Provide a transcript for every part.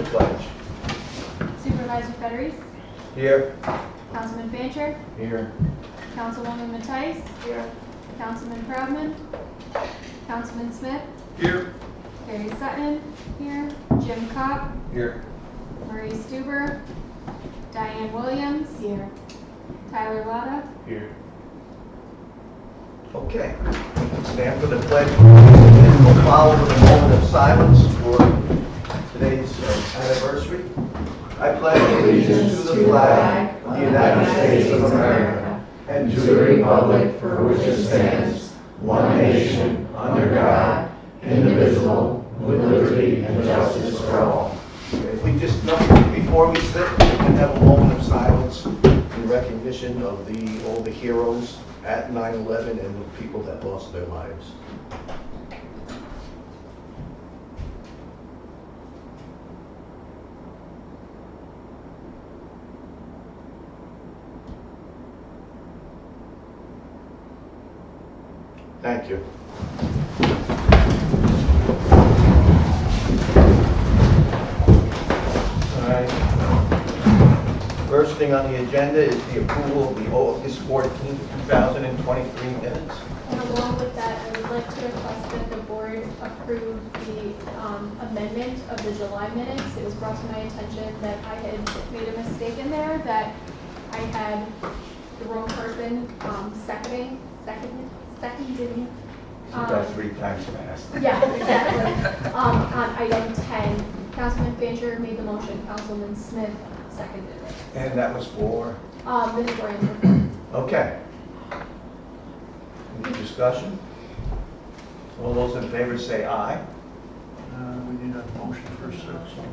the pledge. Supervisor Federici, Here. Councilman Fancher, Here. Councilwoman Mattice, Here. Councilman Proudman, Councilman Smith, Here. Carrie Sutton, here, Jim Cobb, Here. Marie Stuber, Diane Williams, Here. Tyler Lotta. Here. Okay. Stand for the pledge. And we'll follow with a moment of silence for today's anniversary. I pledge allegiance to the flag of the United States of America and to the republic for which it stands, one nation, under God, indivisible, with liberty and justice for all. If we just, before we sit, we can have a moment of silence in recognition of all the heroes at 9/11 and the people that lost their lives. Thank you. All right. First thing on the agenda is the approval of the August 14th, 2023 minutes. And along with that, I would like to request that the board approve the amendment of the July minutes. It was brought to my attention that I had made a mistake in there, that I had the wrong person seconding. She got 3 times fast. Yeah, exactly. On item 10, Councilman Fancher made the motion, Councilman Smith seconded it. And that was for? The historian's report. Okay. Any discussion? All those in favor say aye. We need a motion first, sir, so.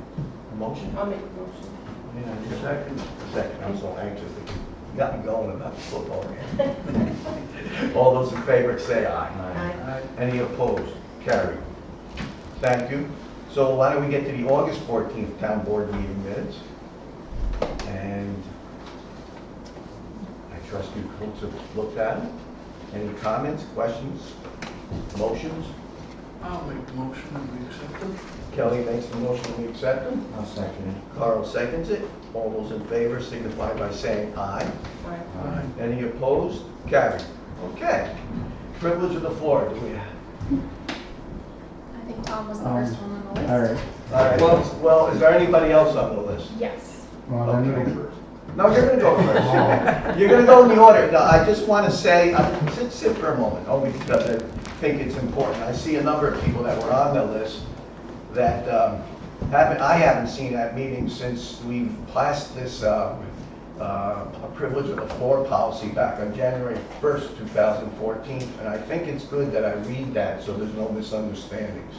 A motion? I'll make a motion. Yeah, I need a second. Second, I'm so anxious that you got me going about the football game. All those in favor say aye. Aye. Any opposed? Carried. Thank you. So why don't we get to the August 14th town board meeting minutes? And I trust you folks have looked at them. Any comments, questions, motions? I'll make the motion and we accept it. Kelly makes the motion, we accept them. I'll second it. Carl seconds it. All those in favor signify by saying aye. Aye. Any opposed? Carried. Okay. Privilege of the floor, do we have? I think Tom was the first one on the list. All right. All right, well, is there anybody else on the list? Yes. Well, I'm Okay. gonna go first. No, you're gonna go first. You're gonna go in the order. No, I just want to say, sit for a moment, only because I think it's important. I see a number of people that were on the list that I haven't seen at meetings since we've passed this privilege of the floor policy back on January 1st, 2014, and I think it's good that I read that so there's no misunderstandings.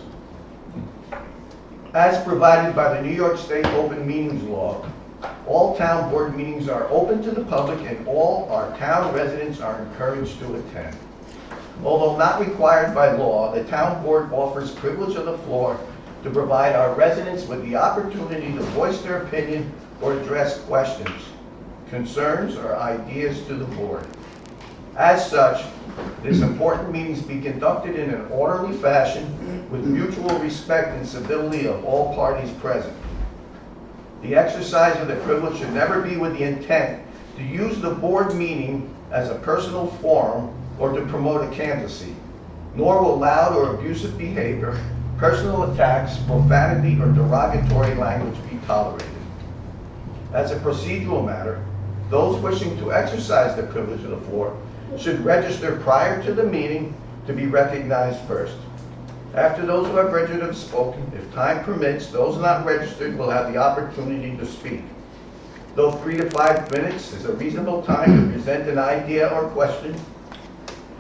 As provided by the New York State Open Meetings Law, all town board meetings are open to the public and all our town residents are encouraged to attend. Although not required by law, the town board offers privilege of the floor to provide our residents with the opportunity to voice their opinion or address questions, concerns, or ideas to the board. As such, this important meetings be conducted in an orderly fashion with mutual respect and civility of all parties present. The exercise of the privilege should never be with the intent to use the board meeting as a personal forum or to promote a candidacy, nor will loud or abusive behavior, personal attacks, profanity, or derogatory language be tolerated. As a procedural matter, those wishing to exercise the privilege of the floor should register prior to the meeting to be recognized first. After those who have registered have spoken, if time permits, those not registered will have the opportunity to speak. Though 3 to 5 minutes is a reasonable time to present an idea or question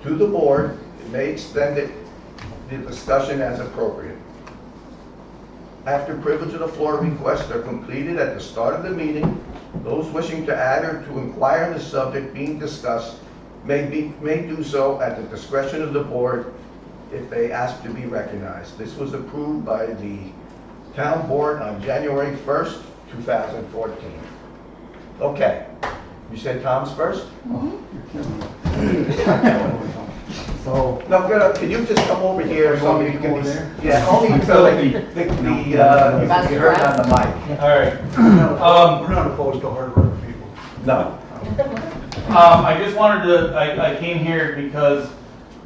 to the board, it may extend the discussion as appropriate. After privilege of the floor requests are completed at the start of the meeting, those wishing to add or to inquire on the subject being discussed may do so at the discretion of the board if they ask to be recognized. This was approved by the town board on January 1st, 2014. Okay, you said Tom's first? You're killing me. So, No, can you just come over here You so want me you to can go be, there? yeah, only so that you can be heard on the mic. All right. We're not opposed to hard work people. No. I just wanted to, I came here because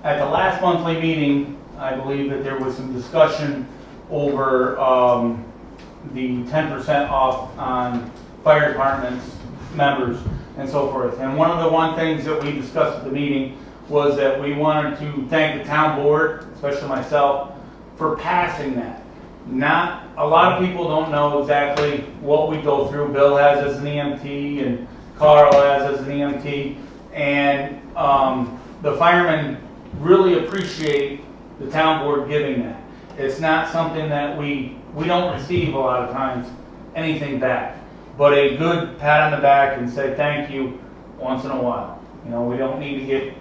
at the last monthly meeting, I believe that there was some discussion over the 10% off on fire departments, members, and so forth. And one of the things that we discussed at the meeting was that we wanted to thank the town board, especially myself, for passing that. Not, a lot of people don't know exactly what we go through. Bill has as an EMT and Carl has as an EMT. And the firemen really appreciate the town board giving that. It's not something that we don't receive a lot of times anything back, but a good pat on the back and say thank you once in a while. You know, we don't need to get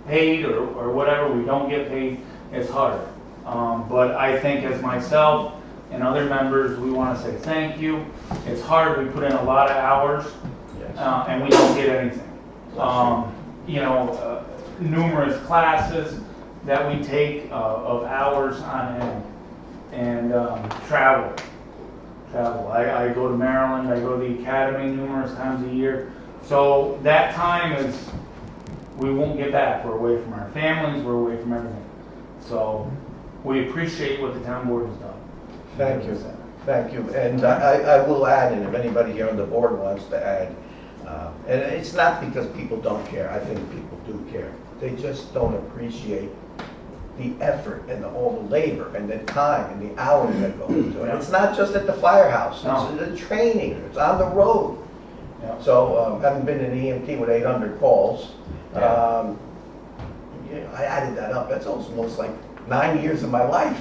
paid or whatever. We don't get paid. It's hard. But I think as myself and other members, we want to say thank you. It's hard. We put in a lot of hours and we don't get anything. You know, numerous classes that we take of hours on end, and travel. I go to Maryland, I go to the academy numerous times a year. So that time is, we won't get back. We're away from our families, we're away from everything. So we appreciate what the town board has done. Thank you. Thank you. And I will add, and if anybody here on the board wants to add, and it's not because people don't care, I think people do care. They just don't appreciate the effort and all the labor and the time and the hours that go into it. It's not just at the firehouse, it's the training, it's on the road. Yeah. So, having been an EMT with 800 calls, Yeah. I added that up, that's almost like 9 years of my life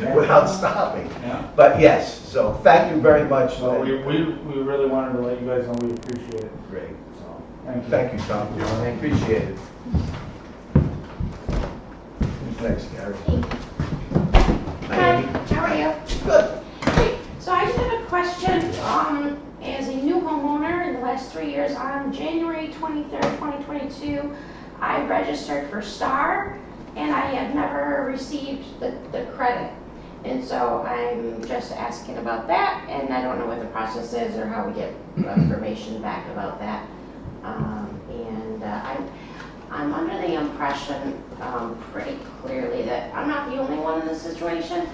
Yeah. without stopping. Yeah. But yes, so thank you very much. So we really wanted to let you guys know we appreciate it. Great. So thank you. Thank you, Tom. I appreciate it. Who's next, Gary? Hi, how are you? Good. Great. So I just have a question. As a new homeowner in the last 3 years, on January 23rd, 2022, I registered for STAR, and I have never received the credit. And so I'm just asking about that, and I don't know what the process is or how we get information back about that. I'm under the impression pretty clearly that I'm not the only one in this situation,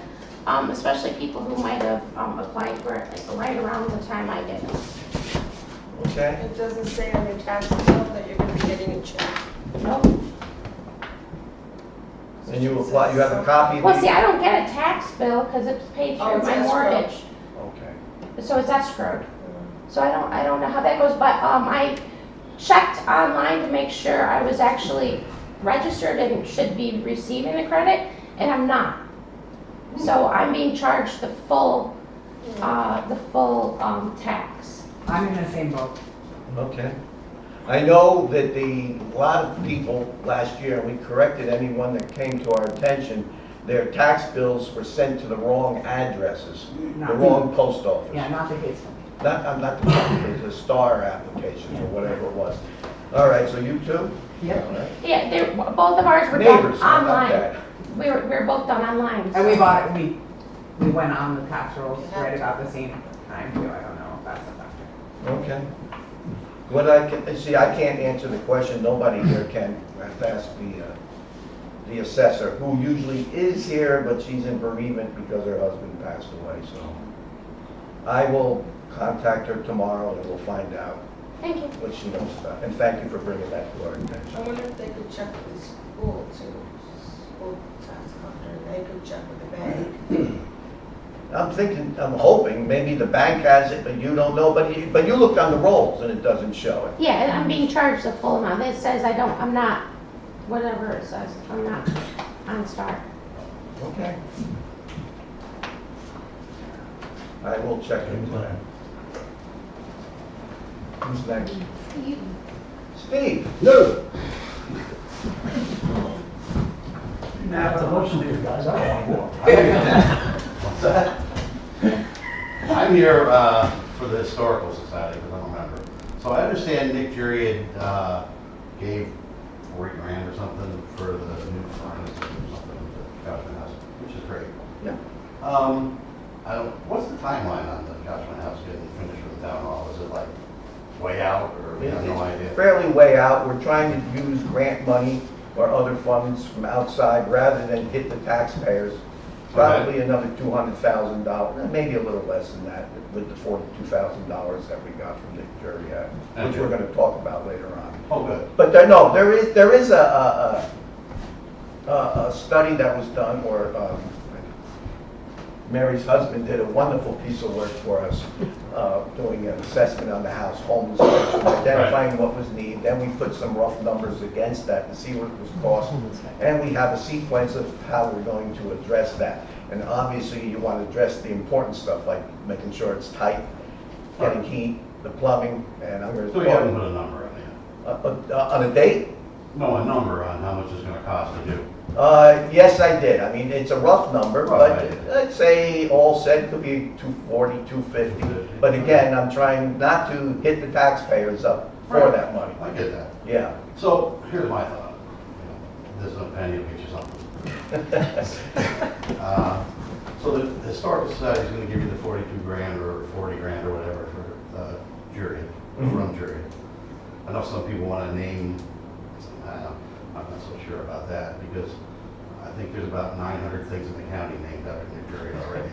especially people who might have applied for it right around the time I did. Okay. It doesn't say on your tax bill that you're going to be getting a check. Nope. And you apply, you have a copy of Well, see, the... I don't get a tax bill because it's paid Oh, through it's my escrow. mortgage. Okay. So it's escrowed. So I don't know how that goes, but I checked online to make sure I was actually registered and should be receiving the credit, and I'm not. So I'm being charged the full tax. I'm in the same boat. Okay. I know that a lot of people last year, we corrected anyone that came to our attention, their tax bills were sent to the wrong addresses, the wrong post office. Yeah, not the case for me. Not the STAR applications or whatever it was. All right, so you too? Yep. All right. Yeah, both of ours were done Neighbors, how about online. that? We were both done online. And we so- bought it, we went on the tax rolls right about the same time too. I don't know if that's a factor. Okay. What I can, see, I can't answer the question, nobody here can. I have to ask the assessor, who usually is here, but she's in bereavement because her husband passed away, so. I will contact her tomorrow and we'll find out Thank you. what she knows about. And thank you for bringing that to our I attention. wonder if they could check with the school too. School tax collector, they could check with the bank. I'm thinking, I'm hoping, maybe the bank has it, but you don't know, but you looked on the rolls and it doesn't show it. Yeah, and I'm being charged the full amount. It says I'm not, whatever it says, I'm not on STAR. Okay. I will check into that. Who's next? Steve? No. That's a motion here, guys. I don't want What's that? I'm here for the Historical Society because I'm a member. So I understand Nick Jury gave 40 grand or something for the new furnace or something at the Couchman House, which is great. Yeah. What's the timeline on the Couchman House getting finished with the town hall? Is it like way out, or we have no idea? It's fairly way out. We're trying to use grant money or other funds from outside rather than hit the taxpayers. Probably another $200,000, maybe a little less than that, with the $42,000 that we got from the jury act, which we're going to talk about later on. Oh, good. But there is a study that was done, or Mary's husband did a wonderful piece of work for us, doing an assessment on the house, home inspection, identifying what was needed. Then we put some rough numbers against that to see what it was cost. And we have a sequence of how we're going to address that. And obviously you want to address the important stuff like making sure it's tight, getting heat, the plumbing, and I'm going to So you haven't put a number on it? on a date? No, a number on how much it's going to cost to do. Yes, I did. I mean, it's a rough number, but Right. let's say all said could be 240, 250. But again, I'm trying not to hit the taxpayers up for Right. that money. I get that. Yeah. So here's my thought. This is a penny, will get you something. So the Historical Society is going to give you the 42 grand or 40 grand or whatever for the jury, the room jury. I know some people want to name, I'm not so sure about that, because I think there's about 900 things in the county named after the jury already.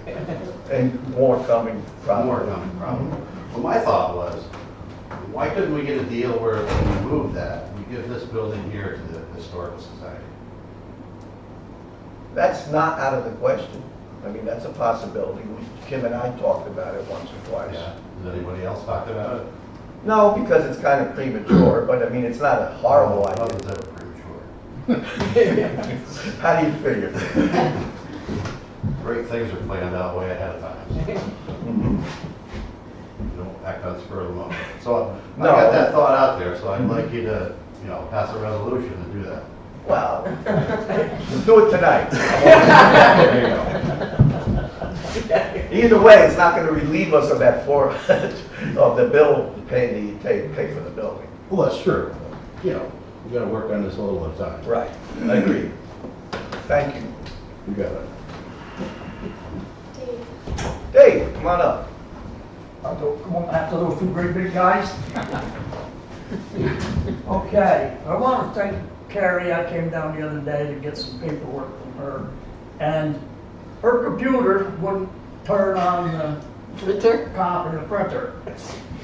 And more coming, probably. More coming, probably. Well, my thought was, why couldn't we get a deal where when we move that, we give this building here to the Historical Society? That's not out of the question. I mean, that's a possibility. Kim and I talked about it once or twice. Yeah. Has anybody else talked about it? No, because it's kind of premature, but I mean, it's not a horrible idea. Nothing's ever premature. How do you figure? Great things are planned out way ahead of time. Mhm. You don't act on spur of the moment. So I No. got that thought out there, so I'd like you to, pass a resolution and do that. Well, we'll do it tonight. There you go. Either way, it's not going to relieve us of that of the bill to pay for the building. Well, that's true. We gotta work on this a little at a time. Right, I agree. Thank you. You got it. Dave. Dave, come on up. Come on, after those two great big guys. Okay, I want to thank Carrie. I came down the other day to get some paperwork from her, and her computer wouldn't turn on the copy, the printer.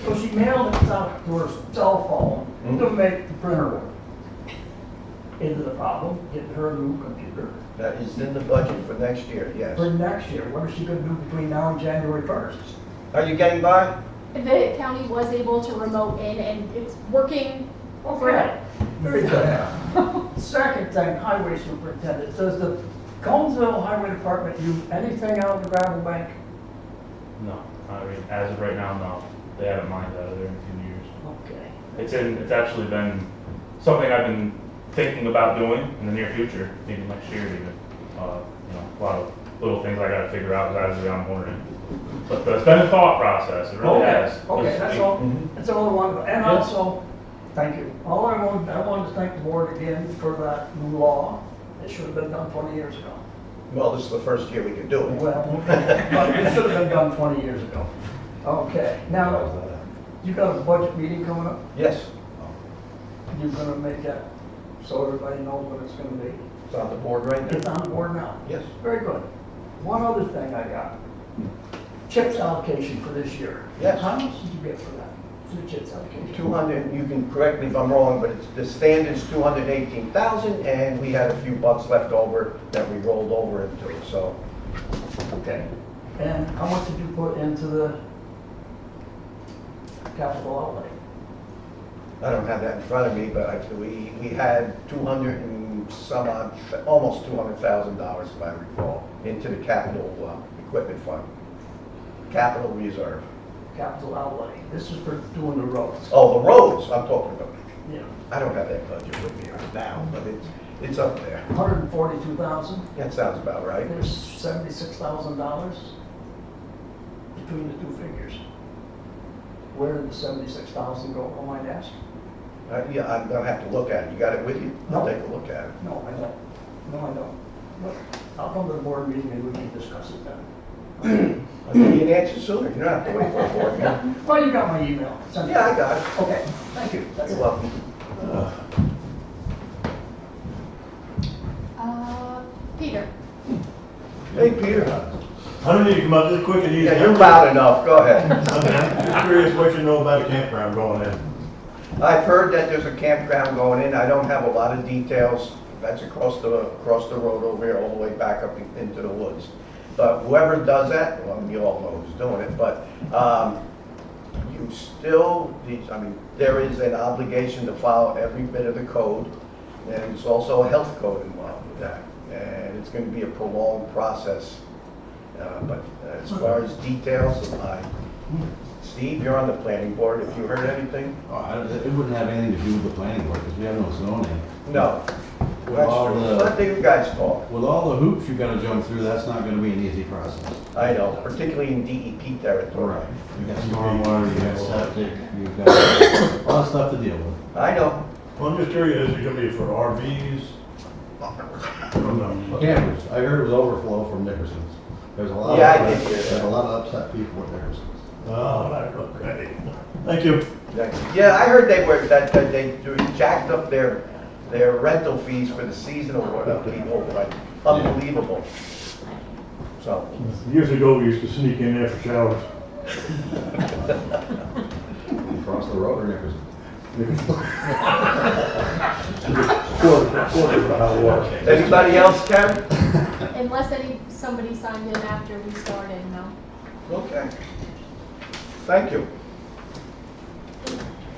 So she mailed it out to her cell phone to make the printer work. Into the problem, getting her a new computer That is in the budget for next year, yes. for next year. What is she gonna do between now and January 1st? Are you getting by? The county was able to remote in and it's working Okay. Very good. Second thing, highway superintendent, does the Conesville Highway Department use anything out of the gravel bank? No, I mean, as of right now, no. They haven't mined out of there in a few years. Okay. It's actually been something I've been thinking about doing in the near future, maybe next year even. A lot of little things I gotta figure out as I'm wondering. But it's been a thought process, it really has. Okay, that's all, that's all I wanted, and Yeah. also, thank you. I wanted to thank the board again for that new law. It should have been done 20 years ago. Well, this is the first year we can do it. Well, but it should have been done 20 years ago. Okay, now, you got a budget meeting coming up? Yes, You're gonna make that so everybody knows what it's gonna be? it's on the board right It's now. on the board now? Yes. Very good. One other thing I got. CHIPS allocation for this year. Yes. How much did you get for that, for the CHIPS allocation? 200, you can correct me if I'm wrong, but the standard's 218,000, and we had a few bucks left over that we rolled over into it, so. Okay. And how much did you put into the capital outlay? I don't have that in front of me, but we had 200 and some odd, almost $200,000, if I recall, into the capital equipment fund, capital reserve. Capital outlay. This is for doing the roads. Oh, the roads I'm talking about. Yeah. I don't have that budget with me right now, but it's up there. 142,000. That sounds about right. There's $76,000 between the two figures. Where did the 76,000 go, I might ask? Yeah, I'm gonna have to look at it. You got it with you? I'll No. take a look at it. No, I don't. No, I don't. But I'll come to the board meeting and we can discuss it then. I'll give you an answer sooner. You don't have to wait for a board meeting. Well, you got my email. Send it. Yeah, I got it. Okay, thank you. That's You're it. welcome. Peter, Hey, Peter. I don't need to come up this quick and easy. Yeah, you're loud enough. Go ahead. I'm just curious what you know about a campground going in. I've heard that there's a campground going in. I don't have a lot of details. That's across the road over here, all the way back up into the woods. But whoever does that, well, you all know who's doing it, but you still, I mean, there is an obligation to follow every bit of the code. And there's also a health code involved with that. And it's going to be a prolonged process. But as far as details, Steve, you're on the planning board. If you heard anything? It wouldn't have anything to do with the planning board, because we have no zoning. No. With That's all true. the- Let you guys talk. With all the hoops you gotta jump through, that's not gonna be an easy process. I know, particularly in DEP territory. You got stormwater, you got septic, you've got a lot of stuff to deal with. I know. Well, I'm just curious, is it gonna be for RVs? Campers, I heard it was overflow from Nickerson's. There's a lot Yeah, of, I did hear there's that. a lot of upset people at Nickerson's. Oh, okay. Thank you. Yeah, I heard that they jacked up their rental fees for the seasonal people, like unbelievable. So, Years ago, we used to sneak in there for showers. Across the road or Nickerson? Quarter of our water. anybody else, Karen? unless somebody signed in after we started, no. Okay. Thank you.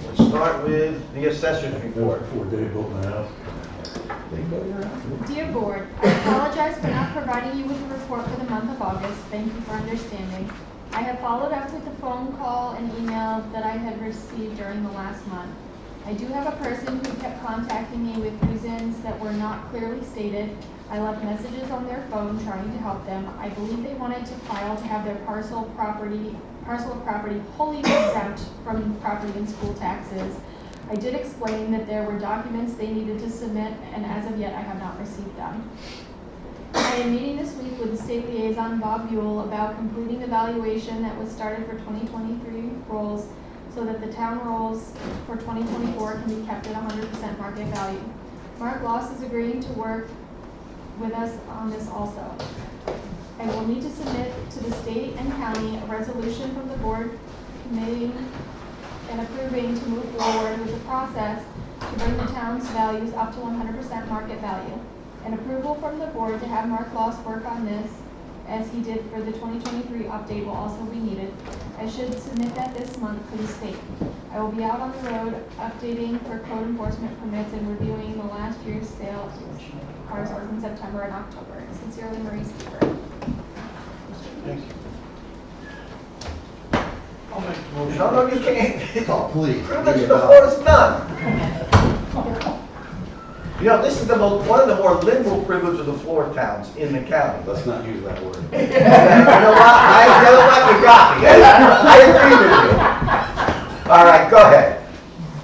Let's start with the assessor's report. Before Dave built my house. Dear Board, I apologize for not providing you with a report for the month of August. Thank you for understanding. I have followed up with the phone call and email that I had received during the last month. I do have a person who kept contacting me with reasons that were not clearly stated. I left messages on their phone trying to help them. I believe they wanted to file to have their parcel of property wholly exempt from property and school taxes. I did explain that there were documents they needed to submit, and as of yet, I have not received them. I am meeting this week with the state liaison, Bob Buell, about completing the valuation that was started for 2023 rolls so that the town rolls for 2024 can be kept at 100% market value. Mark Loss is agreeing to work with us on this also. I will need to submit to the state and county a resolution from the board committing and approving to move forward with the process to bring the town's values up to 100% market value. An approval from the board to have Mark Loss work on this, as he did for the 2023 update, will also be needed. I should submit that this month to the state. I will be out on the road updating for code enforcement permits and reviewing the last year's sale cars in September and October. Sincerely, Marie Seaver. Thank you. No, you can't. Oh, please. Privilege of the floor is done. You know, this is one of the more liberal privilege of the floor towns in the county. Let's not use that word. You know what? You got me. I agree with you. All right, go ahead.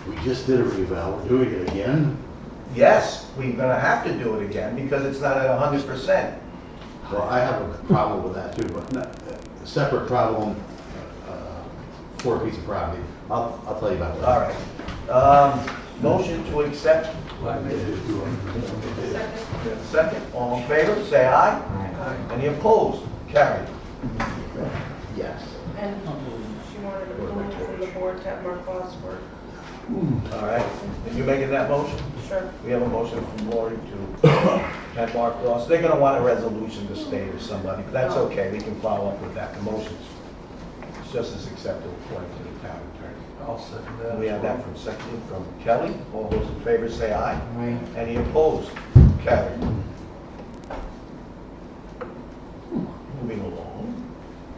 We just did a reval, we're doing it again. Yes, we're gonna have to do it again because it's not at 100%. Well, I have a problem with that too, but not, a separate problem for a piece of property. I'll tell you about that. All right. Motion to accept. Second, all in favor, say aye. Any opposed? Carried. Yes. And she wanted approval from the board to have Mark Loss work. All right, are you making that motion? Sure. We have a motion from Lori to have Mark Ross. They're gonna want a resolution to state or somebody, but that's okay, we can follow up with that. The motion's just as acceptable according to the town attorney. I'll second that. We have that seconded from Kelly. All those in favor say aye. Aye. Any opposed? Carried. Moving along.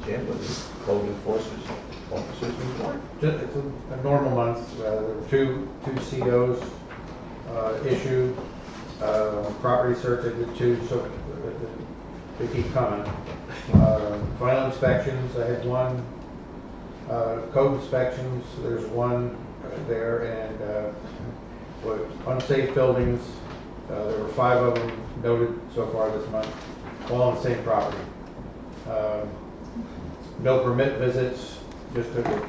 Jim, with the code enforcers, officers report. It's a normal month. There were two COs issued. Property search, I did two, so they keep coming. Final inspections, I had one. Code inspections, there's one there, and were unsafe buildings. There were 5 of them noted so far this month, all on the same property. No permit visits, just took a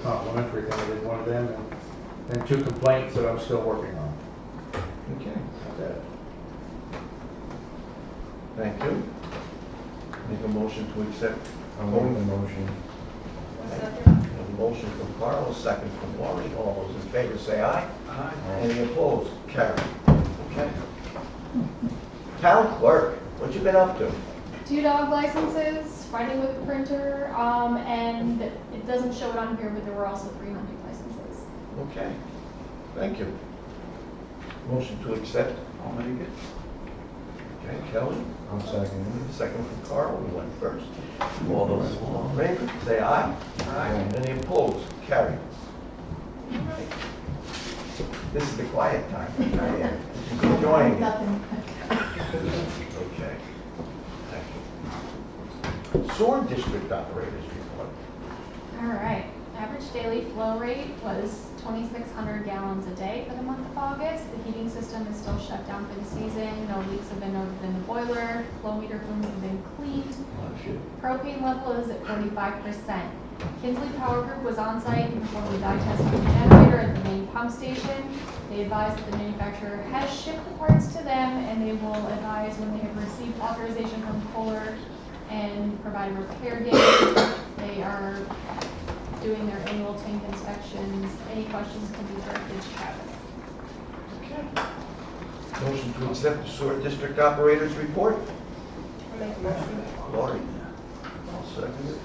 complimentary thing, I did one of them, and 2 complaints that I'm still working on. Okay, That's it. thank you. Make a motion to accept. I'll make the motion. A motion from Carl, a second from Laurie. All those in favor say aye. Aye. Any opposed? Carried. Okay. Town clerk, what you been up to? 2 dog licenses, fighting with the printer, and it doesn't show it on here, but there were also 3 hunting licenses. Okay, thank you. Motion to accept. I'll make it. Okay, Kelly. I'll second Second from Carl, we went first. All those in favor, say aye. Aye. Any opposed? Carried. All right. This is the quiet time. Enjoying it. Okay. Thank you. Sewer district operators report. All right, average daily flow rate was 2,600 gallons a day for the month of August. The heating system is still shut down for the season. No leaks have been noted in the boiler. Flow meter flumes have been cleaned. Propane level is at 45%. Kinsley Power Group was on site and performed a dye test on the generator at the main pump station. They advised that the manufacturer has shipped the parts to them, and they will advise when they have received authorization from Kohler and provide a repair date. They are doing their annual tank inspections. Any questions can be directed to Travis. Okay. Motion to accept the sewer district operators report. I'll make a motion. Laurie. I'll second it.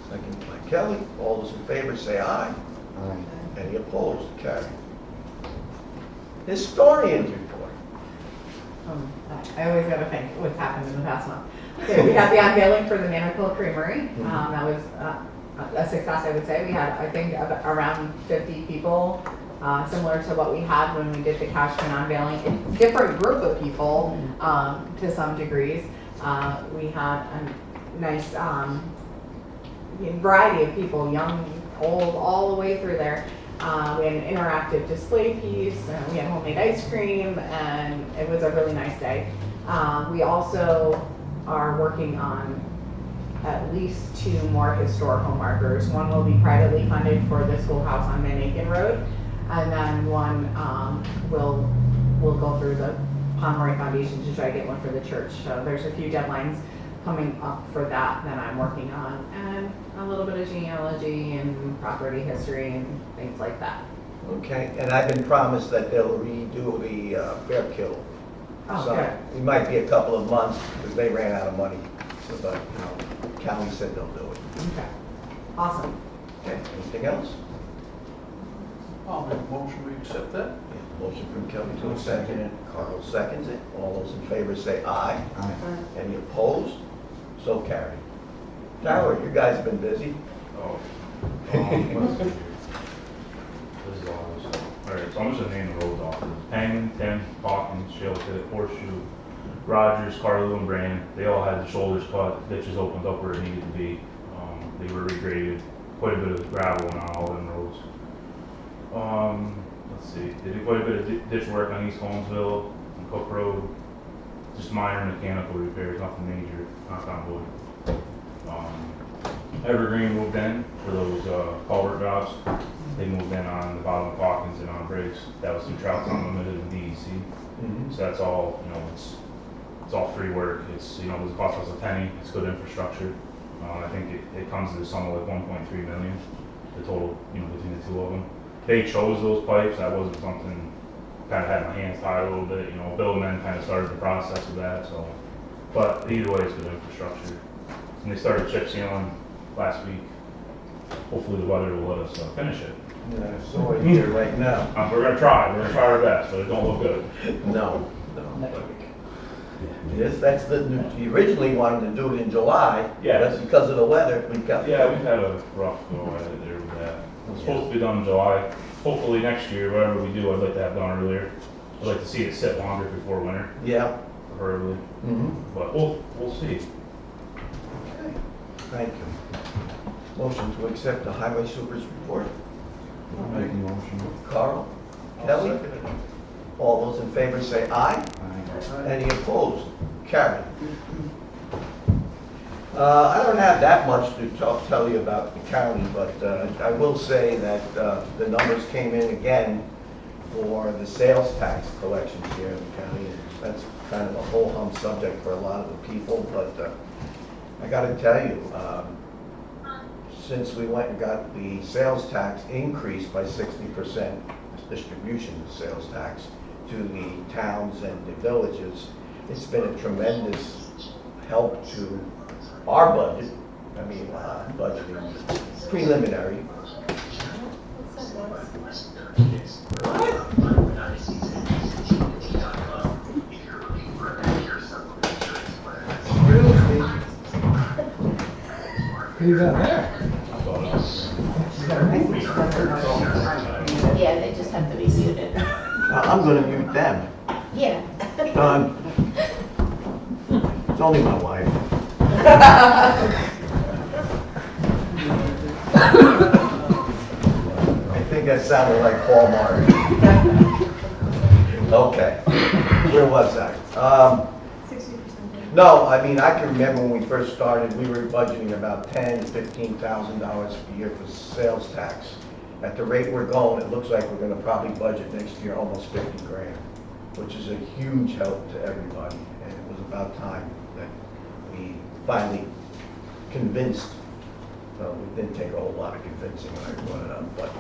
Second by Kelly. All those in favor say aye. Aye. Any opposed? Carried. Historians report. I always gotta think what's happened in the past month. So we had the unveiling for the Manicold Creamery. That was a success, I would say. We had, I think, around 50 people, similar to what we had when we did the cash can unveiling. A different group of people to some degrees. We had a nice variety of people, young, old, all the way through there. We had an interactive display piece, and we had homemade ice cream, and it was a really nice day. We also are working on at least 2 more historical markers. One will be privately funded for the schoolhouse on Van Aiken Road, and then one will go through the Pomeroy Foundation to try to get one for the church. So there's a few deadlines coming up for that I'm working on, and a little bit of genealogy and property history and things like that. Okay, and I've been promised that they'll redo the Fair Kill. Oh, So good. it might be a couple of months because they ran out of money. So, but, county said they'll do it. Okay, awesome. Okay, anything else? I'll make a motion, we accept that. Motion from Kelly to second it. Carl seconds it. All those in favor say aye. Aye. Any opposed? So carried. Tyler, you guys have been busy. Oh. Let's see here. This is all this. Alright, so I'm just gonna name the roads off. Penn, Tim, Hawkins, Shelton, Horseshoe, Rogers, Carlo, and Brand. They all had the shoulders cut, ditches opened up where it needed to be. They were regraded, quite a bit of gravel on all them roads. Let's see, they did quite a bit of ditch work on East Conesville and Cook Road. Just minor mechanical repairs, nothing major, knock on wood. Evergreen moved in for those culvert jobs. They moved in on the bottom of Hawkins and on Briggs. That was through Trout Unlimited and DEC. So that's all, it's all free work. It's, it doesn't cost us a penny. It's good infrastructure. I think it comes to the sum of like 1.3 million, the total, between the 2 of them. They chose those pipes. That wasn't something, kind of had my hands tied a little bit. Bill and then kind of started the process of that. So, but either way, it's good infrastructure. And they started chip sealing last week. Hopefully the weather will let us finish it. Yeah, so it's here right now. We're gonna try. We're gonna try our best, but it don't look good. No. Yes, that's you originally wanted to do it in July. Yeah. That's because of the weather. We've got. Yeah, we've had a rough go at it there with that. It's supposed to be done in July. Hopefully next year, whatever we do, I'd like to have done earlier. I'd like to see it sit longer before winter, Yeah. preferably. But we'll see. Okay. Thank you. Motion to accept the highway super's report. I'll make a motion. Carl? I'll Kelly? second it. All those in favor say aye. Any opposed? Carried. I don't have that much to tell you about the county, but I will say that the numbers came in again for the sales tax collections here in the county. That's kind of a whole hum subject for a lot of the people, but I got to tell you, since we went and got the sales tax increased by 60%, distribution of sales tax to the towns and the villages, it's been a tremendous help to our budget. I mean, budgeting preliminary. Who's that there? Yeah, they just have to be muted. I'm going to mute them. Yeah. Done. It's only my wife. I think that sounded like Paul Martin. Okay, where was I? 60%. No, I mean, I can remember when we first started, we were budgeting about $10,000 to $15,000 a year for sales tax. At the rate we're going, it looks like we're going to probably budget next year almost 50 grand, which is a huge help to everybody. And it was about time that we finally convinced, well, we didn't take a whole lot of convincing when I brought it up, but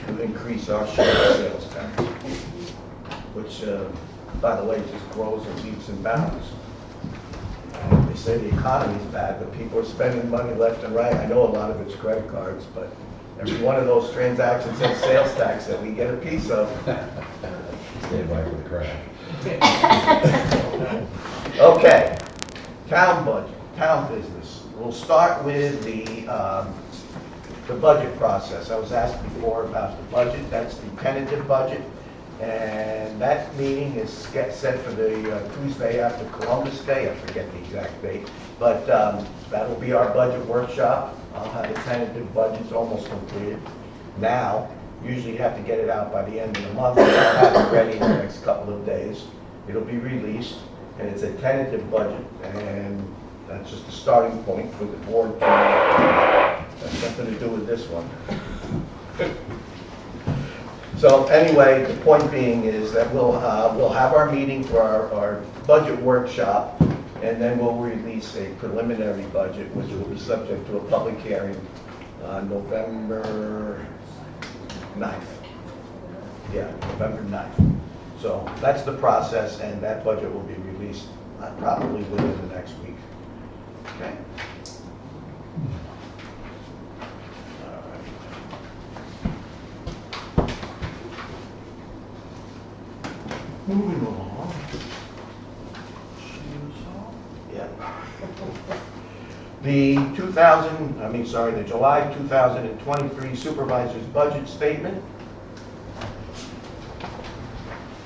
to increase our share of sales tax, which, by the way, just grows in leaps and bounds. They say the economy's bad, but people are spending money left and right. I know a lot of it's credit cards, but every one of those transactions has sales tax that we get a piece of. Stay away from the crash. Okay, town budget, town business. We'll start with the budget process. I was asked before about the budget. That's the tentative budget. And that meeting is set for the Tuesday after Columbus Day. I forget the exact date. But that'll be our budget workshop. I'll have the tentative budgets almost completed now. Usually you have to get it out by the end of the month. I'll have it ready in the next couple of days. It'll be released, and it's a tentative budget, and that's just a starting point for the board. That's nothing to do with this one. So anyway, the point being is that we'll have our meeting for our budget workshop, and then we'll release a preliminary budget, which will be subject to a public hearing on November 9th. Yeah, November 9th. So that's the process, and that budget will be released probably within the next week. Okay? All right. Moving along. Yeah. The July 2023 Supervisor's Budget Statement.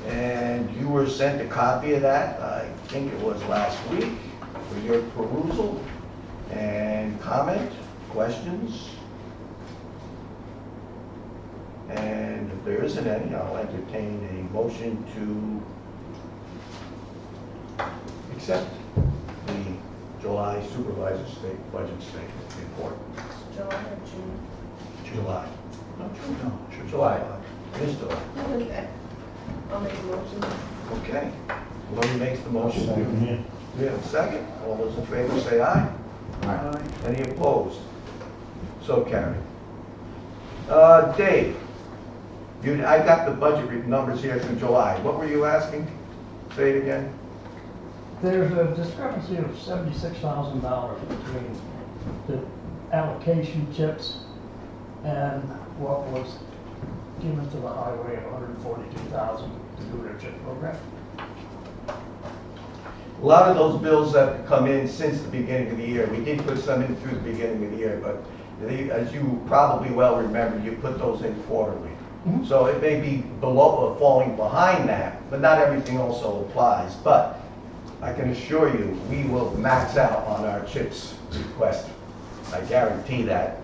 And you were sent a copy of that, I think it was last week, for your perusal and comment, questions. And if there isn't any, I'll entertain a motion to accept the July Supervisor's Budget Statement report. July or June? July. No, June, no, July. It is July. Okay. I'll make a motion. Okay. Lori makes the motion. We have a second. All those in favor say aye. Aye. Any opposed? So carried. Dave, I got the budget numbers here through July. What were you asking? Say it again. There's a discrepancy of $76,000 between the allocation chips and what was given to the highway of $142,000 to do their chip program. A lot of those bills have come in since the beginning of the year. We did put some in through the beginning of the year, but as you probably well remember, you put those in quarterly. Mhm. So it may be below or falling behind that, but not everything also applies. But I can assure you, we will max out on our CHIPS request. I guarantee that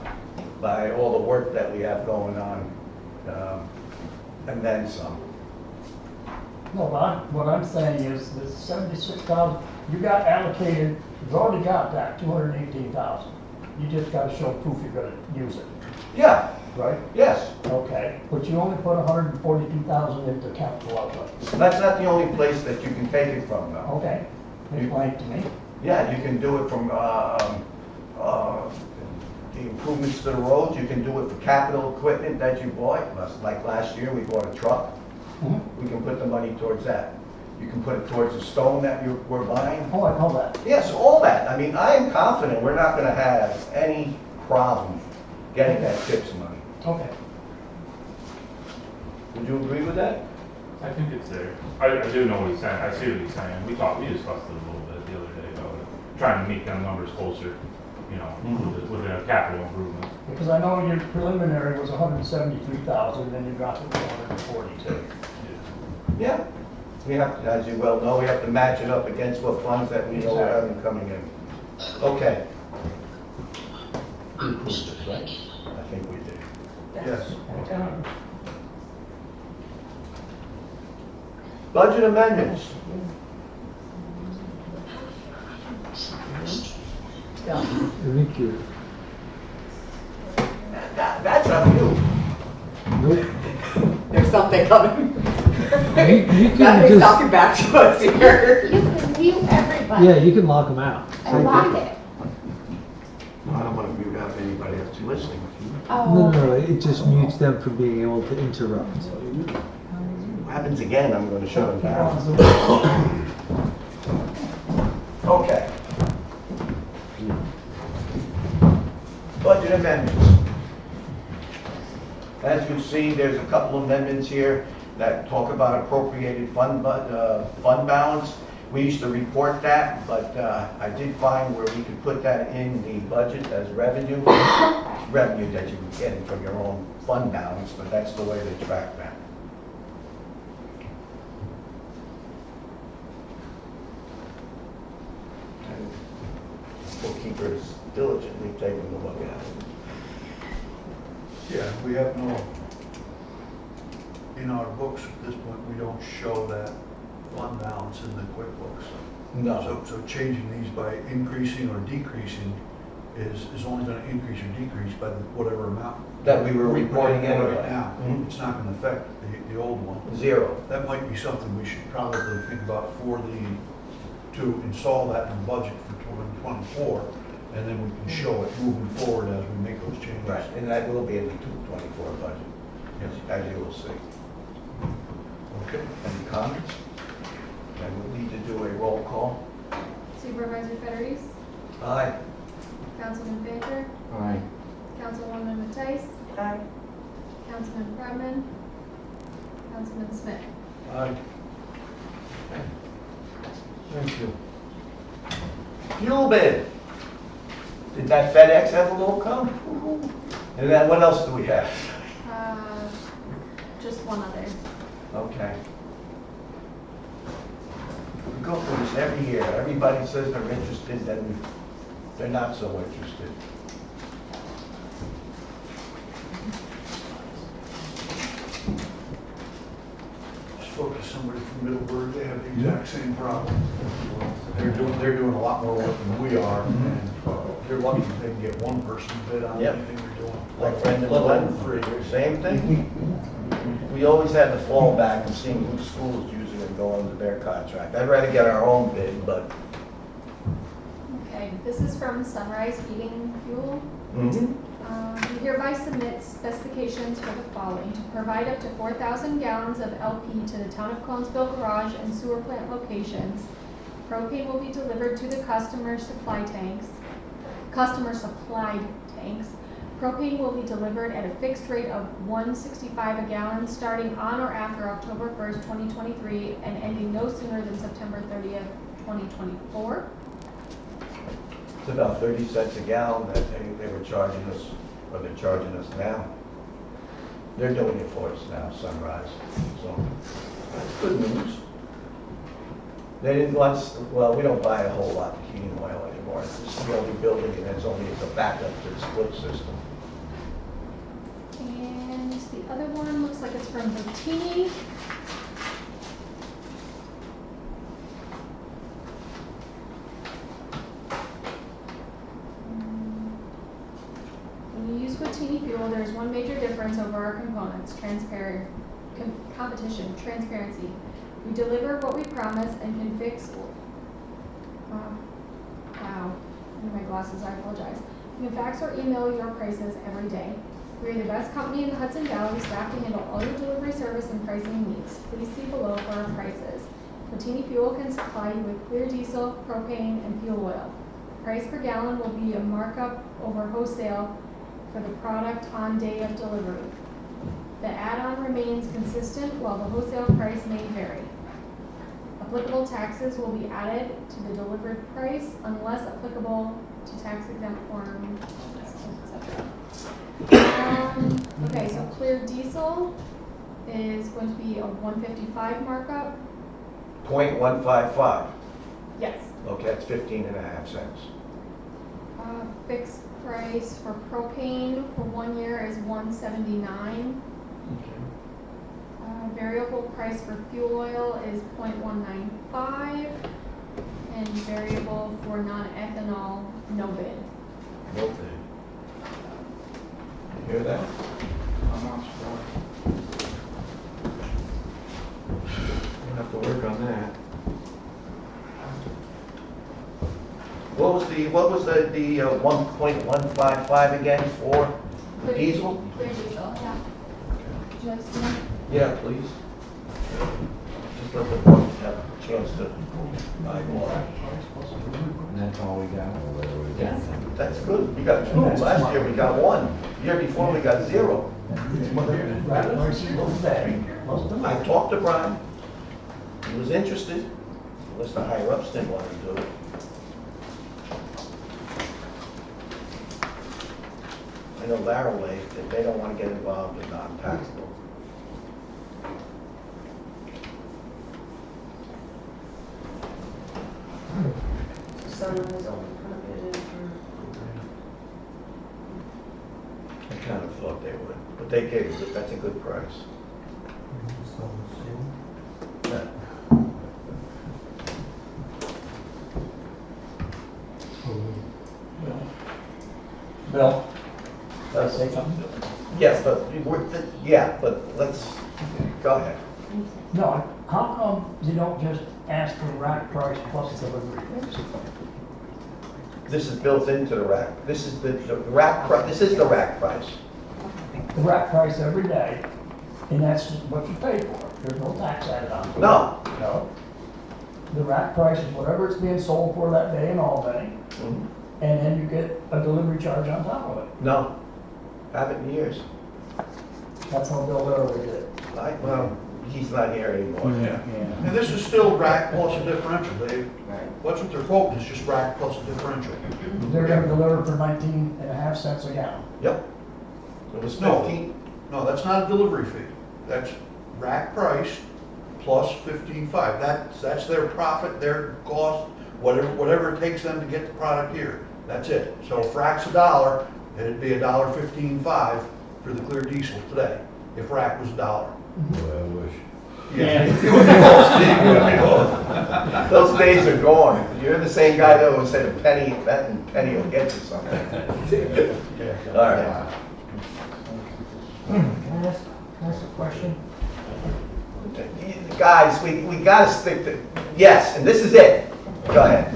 by all the work that we have going on, and then some. No, but what I'm saying is the 76,000, you got allocated, you've already got that 218,000. You just gotta show proof you're gonna use it, Yeah, right? yes. Okay, but you only put 142,000 into capital outlay. That's not the only place that you can take it from, though. Okay, explain to me. Yeah, you can do it from, the improvements to the roads, you can do it for capital equipment that you bought. Like last year, we bought a truck. Mhm. We can put the money towards that. You can put it towards the stone that we're buying. Oh, I know that. Yes, all that. I mean, I am confident we're not gonna have any problem getting that TIPS money. Okay. Would you agree with that? I think it's there. I do know what he's saying. I see what he's saying. We discussed it a little bit the other day about it. Trying to make them numbers closer, you know, with a capital improvement. Because I know your preliminary was 173,000, then you dropped it to 142. Yeah. We have to, as you well know, we have to match it up against what funds that we know we're having coming in. Okay. We approved this, right? I think we did. Yes. Budget amendments. Thank you. That's on you. There's something coming. You can Nothing's just, talking back to us here. You can mute everybody. yeah, you can lock them out. And lock it. I don't want to mute out anybody that's listening. Oh. No, it just mutes them from being able to interrupt. Happens again, I'm going to shut them down. Okay. Budget amendments. As you see, there's a couple amendments here that talk about appropriated fund balance. We used to report that, but I did find where we could put that in the budget as revenue. Revenue that you were getting from your own fund balance, but that's the way they track that. And bookkeepers diligently taking a look at it. Yeah, we have no, in our books at this point, we don't show that fund balance in the QuickBooks. No. So changing these by increasing or decreasing is only gonna increase or decrease by whatever amount. That we were we're reporting putting anyway. right now. Mhm. It's not gonna affect the old one. Zero. That might be something we should probably think about to install that in the budget for 2024, and then we can show it moving forward as we make those changes. Right, and that will be in the 224 budget, as you will see. Okay. Any comments? And we need to do a roll call. Supervisor Federici, Aye. Councilman Baker, Aye. Councilwoman Matthijs, Aye. Councilman Bregman, Councilman Smith. Aye. Thank you. Fuel bid. Did that FedEx envelope come? And then what else do we have? Just one other. Okay. We go through this every year. Everybody says they're interested, then they're not so interested. Spoke to somebody from Middleburg, they have the exact same problem. They're doing a lot more work than we are, and they're lucky if they can get one person to bid on Yep. anything they're doing. Like Brendan Glenn, same thing. We always had the fallback of seeing who school is using and go under their contract. I'd rather get our own bid, but. Okay, this is from Sunrise Heating Fuel. Mhm. We hereby submit specifications for the following: to provide up to 4,000 gallons of LP to the town of Conesville garage and sewer plant locations. Propane will be delivered to the customer supplied tanks. Propane will be delivered at a fixed rate of $1.65 a gallon starting on or after October 1st, 2023 and ending no sooner than September 30th, 2024. It's about 30 cents a gallon that they were charging us, or they're charging us now. They're doing it for us now, Sunrise. So, that's good news. They didn't want us, well, we don't buy a whole lot of heating oil anymore. It's the only building, and it's only as a backup to the split system. And the other one looks like it's from Bertini. to Atini Fuel, there's one major difference over our components, competition, transparency. We deliver what we promise and can fix, wow, I need my glasses, I apologize. You can fax or email your prices every day. We are the best company in the Hudson Valley, staffed to handle all your delivery service and pricing needs. Please see below for our prices. Atini Fuel can supply you with clear diesel, propane, and fuel oil. Price per gallon will be a markup over wholesale for the product on day of delivery. The add-on remains consistent while the wholesale price may vary. Applicable taxes will be added to the delivered price unless applicable to tax exempt form, etc. Okay, so clear diesel is going to be a 155 markup. 0.155. Yes. Okay, that's 15.5 cents. Fixed price for propane for 1 year is 179. Variable price for fuel oil is 0.195, and variable for non-ethanol, no bid. Okay. You hear that? We'll have to work on that. What was the 1.155 again for the diesel? Clear diesel, yeah. Would you like to see that? Yeah, please. Just let the board have a chance to eyeball it. And that's all we got. Yes. That's good. We got 2. Last year we got 1. The year before we got 0. I talked to Brian. He was interested. Unless the higher ups didn't want to do it. I know Laraway, that they don't want to get involved in non-taxable. Sun is only permitted for, I kind of thought they would, but they gave it, that's a good price. Yeah. Bill, can I say something? Yes, but let's, go ahead. No, how come you don't just ask for rack price plus delivery? This is built into the rack. This is the rack price. This is the rack price. The rack price every day, and that's what you pay for. There's no tax added on to it. No. No. The rack price is whatever it's being sold for that day in Albany, Mhm. and then you get a delivery charge on top of it. No. Haven't in years. That's how Bill Laraway did it. Well, he's not here anymore. Yeah. And this is still rack plus a differential. What's what they're quoting is just rack plus a differential. They're gonna deliver for 19.5 cents a gallon. Yep. It was No. 15. No, that's not a delivery fee. That's rack price plus 15.5. That's their profit, their cost, whatever it takes them to get the product here. That's it. So if rack's $1, it'd be $1.15.5 for the clear diesel today, if rack was $1. Boy, I wish. Yeah. It would be close, Steve, it would be close. Those days are gone. You're the same guy that will say a penny, that and penny will get you something. All right. Can I ask a question? Guys, we gotta stick to, yes, and this is it. Go ahead.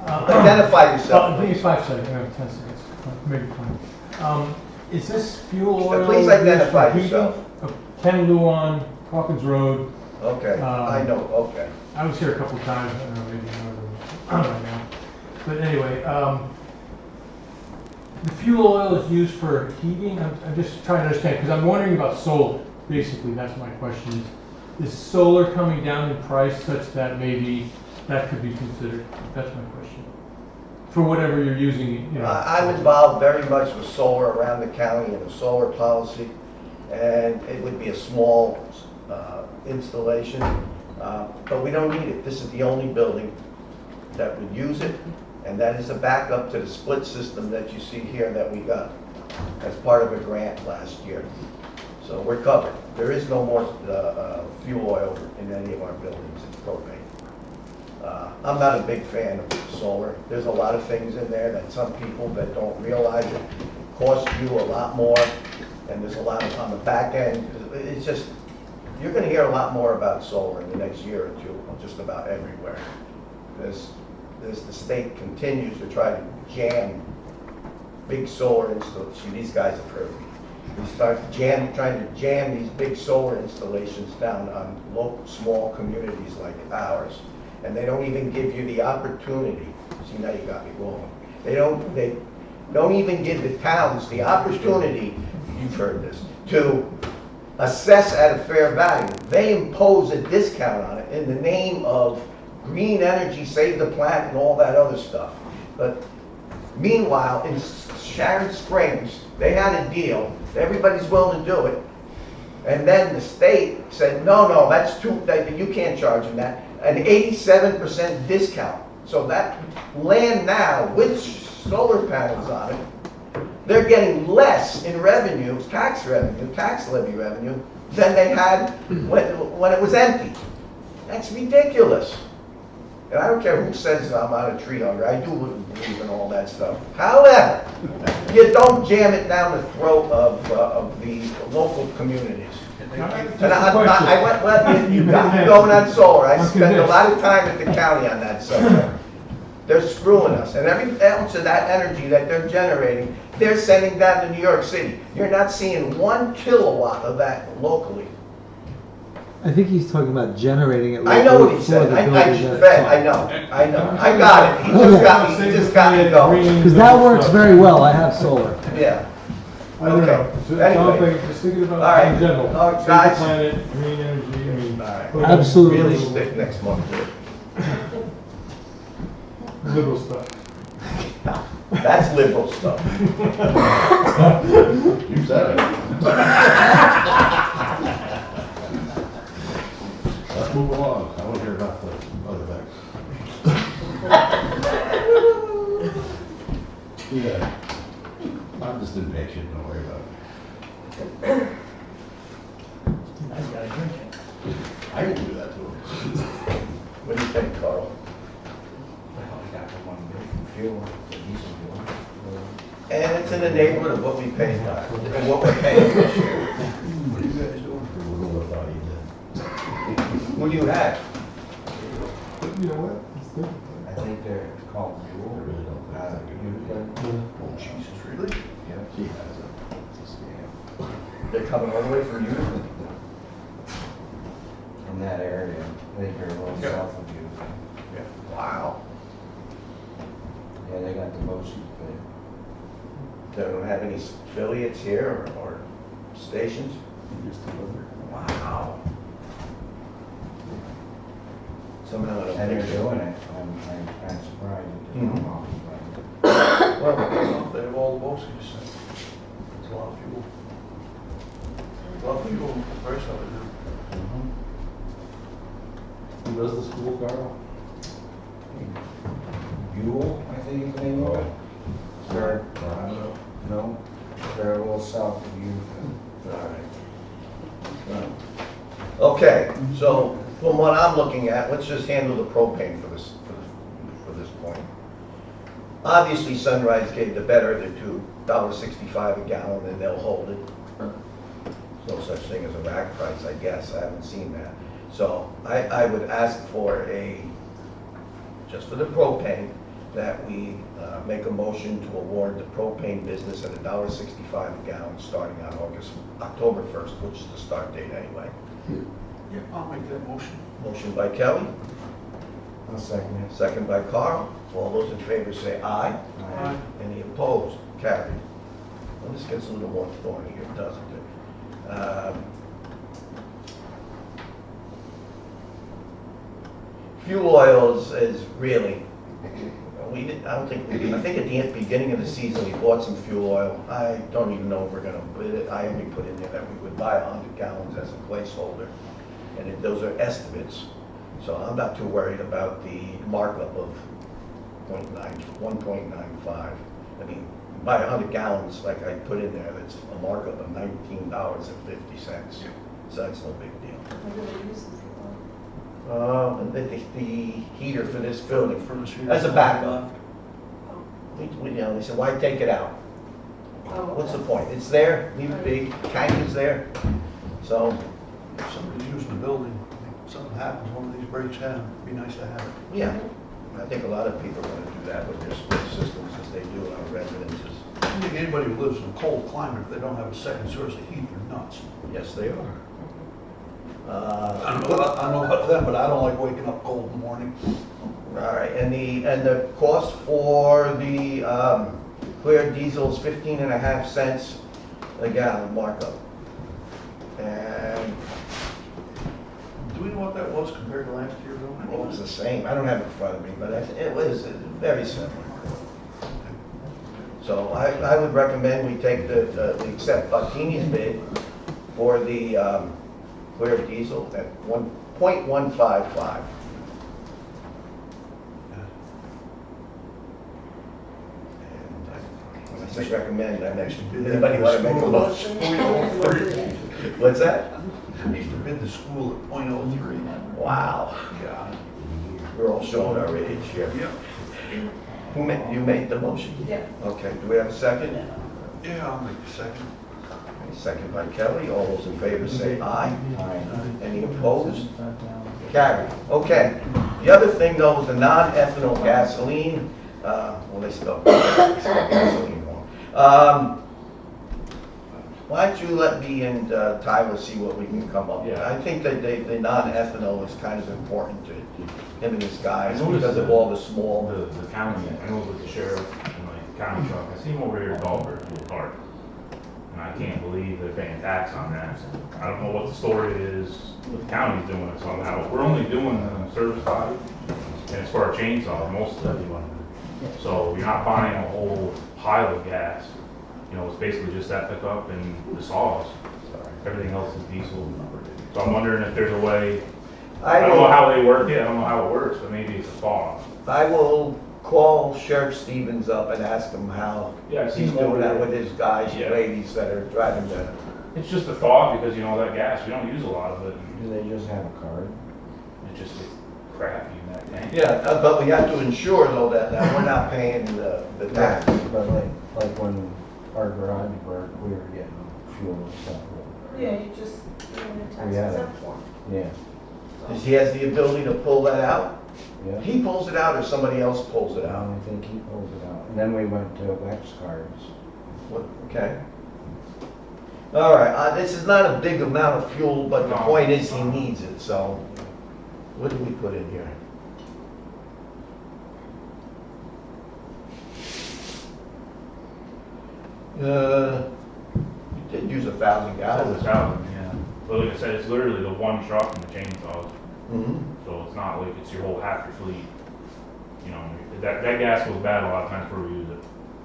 Identify yourself, Give me please. 5 seconds, 10 seconds, maybe 20. Is this fuel oil? Please used identify for heating? yourself. Ken Luan, Hawkins Road. Okay, I know, okay. I was here a couple times, I don't know, maybe another right now. But anyway, the fuel oil is used for heating. I'm just trying to understand, because I'm wondering about solar. Basically, that's my question. Is solar coming down in price such that maybe that could be considered? That's my question. For whatever you're using, you know. I'm involved very much with solar around the county and the solar policy, and it would be a small installation, but we don't need it. This is the only building that would use it, and that is a backup to the split system that you see here that we got as part of a grant last year. So we're covered. There is no more fuel oil in any of our buildings. It's propane. I'm not a big fan of solar. There's a lot of things in there that some people that don't realize it cost you a lot more, and there's a lot of, on the back end. It's just, you're gonna hear a lot more about solar in the next year or two, just about everywhere. The state continues to try to jam big solar installations. See, these guys have heard me. We start trying to jam these big solar installations down on local, small communities like ours. And they don't even give you the opportunity. See, now you got me wrong. They don't even give the towns the opportunity, you've heard this, to assess at a fair value. They impose a discount on it in the name of green energy, save the planet, and all that other stuff. But meanwhile, in Sharon Springs, they had a deal. Everybody's willing to do it. And then the state said, no, that's too, you can't charge them that. An 87% discount. So that land now, with solar panels on it, they're getting less in revenue, tax levy revenue, than they had when it was empty. That's ridiculous. And I don't care who says I'm not a tree hugger. I do believe in all that stuff. However, you don't jam it down the throat of the local communities. And I went, well, you got me going on solar. I spend a lot of time at the county on that subject. They're screwing us. And every ounce of that energy that they're generating, they're sending down to New York City. You're not seeing 1 kilowatt of that locally. I think he's talking about generating it. I know what he said. I know. I got it. He just got me going. Because that works very well. I have solar. Yeah. I don't know. Okay. So, Anyway. just thinking about All right. in general. All right, Save guys. the planet, green energy, I mean. Absolutely. Really stick next month. Liberal stuff. That's liberal stuff. You said it. Let's move along. I want to hear about the other things. Yeah. I'm just impatient, don't worry about it. I gotta drink it. I can do that to him. What do you think, Carl? And it's in the neighborhood of what we paid and what we're paying this year. What are you guys doing for a little thought you What do you have? You know what? It's good. I think they're called I Jewel. really don't think it's that good. Oh, Jesus, really? Yeah. She has it. It's a scam. They're coming all the way from you? In that area. I think they're a little Yeah. south of you. Wow. Yeah, they got the most They don't have any affiliates here or stations? Just deliver. Wow. Somehow it'll and they're picture. doing it. I'm surprised at the Mhm. town office. Well, They have all the votes you just said. It's a lot of fuel. A lot of fuel, the price of it now. Who does the school, Carl? Buell, I think is the name of it. They're, I don't know. no, they're a little south of you. all right. Okay, so from what I'm looking at, let's just handle the propane for this point. Obviously, Sunrise gave the better, they're $2.65 a gallon, and they'll hold it. There's no such thing as a rack price, I guess, I haven't seen that. So I would ask for just for the propane, that we make a motion to award the propane business at $1.65 a gallon starting on October 1st, which is the start date anyway. Yeah, I'll make that motion. Motion by Kelly, I'll second it. second by Carl. All those in favor say aye. Aye. Any opposed? Carried. Well, this gets a little more thorny here, doesn't it? Fuel oils is really, I think at the beginning of the season, we bought some fuel oil. I don't even know if we're gonna bid it. I only put in there that we would buy 100 gallons as a placeholder. And those are estimates. So I'm not too worried about the markup of 1.95. I mean, buy 100 gallons, like I put in there, that's a markup of $19.50. So that's no big deal. The heater for this building. For this year. As a backup. You know, they said, why take it out? What's the point? It's there, leave it be, tank is there. So, If somebody's using the building, if something happens, one of these breaks down, it'd be nice to have it. yeah, I think a lot of people are gonna do that with their split systems as they do in our residences. I think anybody who lives in a cold climate, if they don't have a second source of heat, they're nuts. Yes, they are. I don't know about them, but I don't like waking up cold in the morning. All right, and the cost for the clear diesel is 15.5 cents a gallon markup. And Do we know what that was compared to last year, I think though? it was the same, I don't have it in front of me, but it was very similar. So I would recommend we take we accept Buckini's bid for the clear diesel at 1.155. When I say recommend, I mean, anybody want to make a motion? What's that? I used to bid the school at .03. Wow, God. we're all showing our age here. Yeah. You made the motion? Yeah. Okay, do we have a second? Yeah, I'll make a second. Second by Kelly, all those in favor say aye. Any opposed? Carried. Okay, the other thing though was the non-ethanol gasoline, well, they spelled gasoline wrong. Why don't you let me and Tyler see what we can come up with? Yeah. I think that the non-ethanol is kind of important to him and his guys I noticed because of that all the small. The county, I know with the sheriff and like the county truck, I see him over here at Dahlberg to a park. And I can't believe they're paying tax on that. I don't know what the story is, but the county's doing it somehow. We're only doing the service body, and it's for our chainsaw, most of it. So you're not buying a whole pile of gas. You know, it's basically just that pickup and the saws. Everything else is diesel. So I'm wondering if there's a way, I don't know how they work it, I don't know how it works, but maybe it's a thought. I will call Sheriff Stevens up and ask him how Yeah, I see he's him doing over that there. with his guys and Yeah. ladies that are driving the. It's just a thought because, you know, that gas, we don't use a lot of it. Do they just have a card? It just gets crappy in that tank. Yeah, but we have to ensure though that we're not paying the tax. But like when our garage work, we were getting fuel and stuff. Yeah, you just, tax Yeah. exempt form. Yeah, Does he has the ability to pull that out? yeah. He pulls it out or somebody else pulls it out? I think he pulls it out. And then we went to Wax cards. What, okay. All right, this is not a big amount of fuel, but the No. point is he needs it, so what do we put in here? You did use 1,000 gallons. Yeah. But like I said, it's literally the one truck and the chainsaws. Mhm. So it's not like it's your whole half your fleet. You know, that gas goes bad a lot of times before we use it.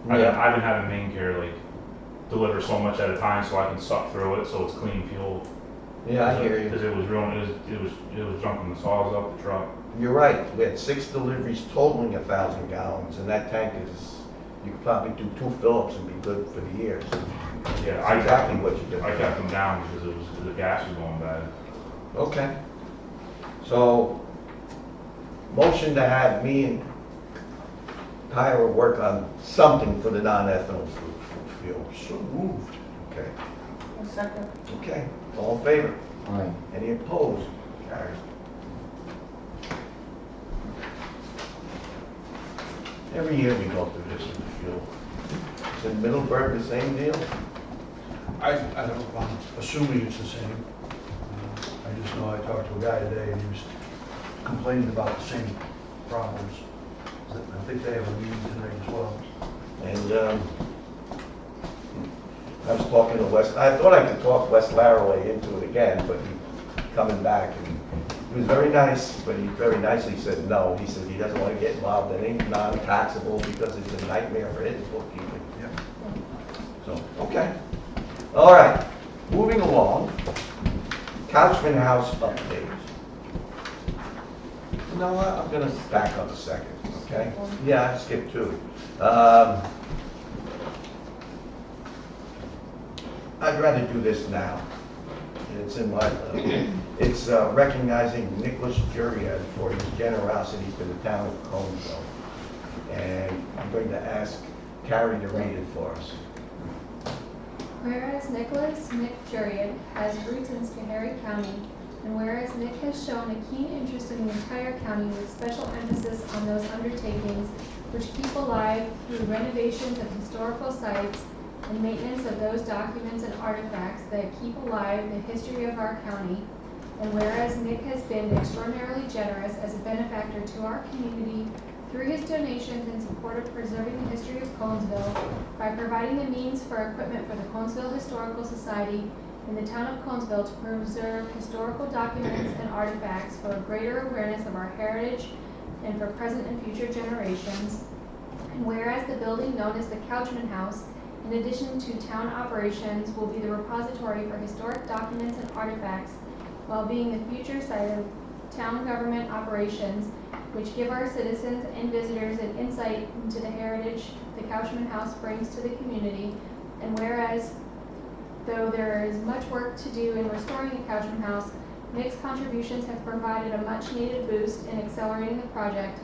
Yeah. I've been having main care like deliver so much at a time so I can suck through it so it's clean fuel. Yeah, I hear you. Because it was ruining, it was jumping the saws off the truck. You're right, we had 6 deliveries totaling 1,000 gallons, and that tank is, you could probably do 2 fill-ups and be good for the year. Yeah, That's exactly what you did. I kept them down because the gas was going bad. Okay. So, motion to have me and Tyler work on something for the non-ethanol fuel. So moved. Okay. A second. Okay, all in favor? Aye. Any opposed? Carried. Every year we go through this with the fuel. Is in Middleburg the same deal? I don't, I'm assuming it's the same. I just know I talked to a guy today and he was complaining about the same problems. I think they have a meeting tonight as well. And I was talking to Wes, I thought I could talk Wes Laraway into it again, but he coming back and he was very nice, but he very nicely said no. He said he doesn't want to get involved in anything non-taxable because it's a nightmare for his bookkeeping. Yeah. So, okay. All right, moving along. Couchman House update. You know what, I'm gonna back up a second, okay? Yeah, I skipped 2. I'd rather do this now. it's in my, it's recognizing Nicholas Juriad for his generosity to the town of Conesville. And I'm going to ask Carrie to read it for us. Whereas Nick Juriad has roots in Schoharie County, and whereas Nick has shown a keen interest in the entire county with special emphasis on those undertakings which keep alive through renovations of historical sites and maintenance of those documents and artifacts that keep alive the history of our county, and whereas Nick has been extraordinarily generous as a benefactor to our community through his donations in support of preserving the history of Conesville by providing the means for equipment for the Conesville Historical Society in the town of Conesville to preserve historical documents and artifacts for a greater awareness of our heritage and for present and future generations. And whereas the building known as the Couchman House, in addition to town operations, will be the repository for historic documents and artifacts while being the future site of town government operations, which give our citizens and visitors an insight into the heritage the Couchman House brings to the community. And whereas, though there is much work to do in restoring the Couchman House, Nick's contributions have provided a much-needed boost in accelerating the project.